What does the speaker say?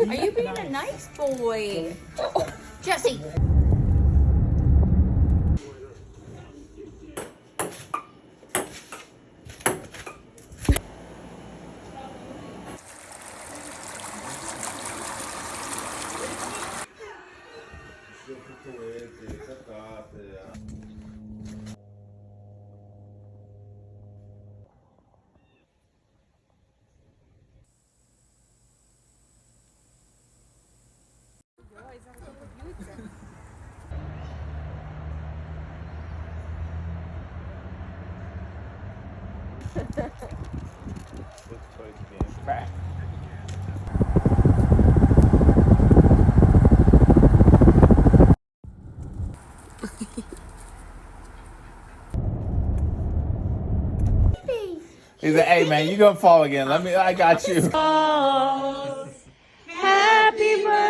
Are you being a nice boy? Oh, Jesse. He said, "Hey man, you gonna fall again. I got you." Happy birthday.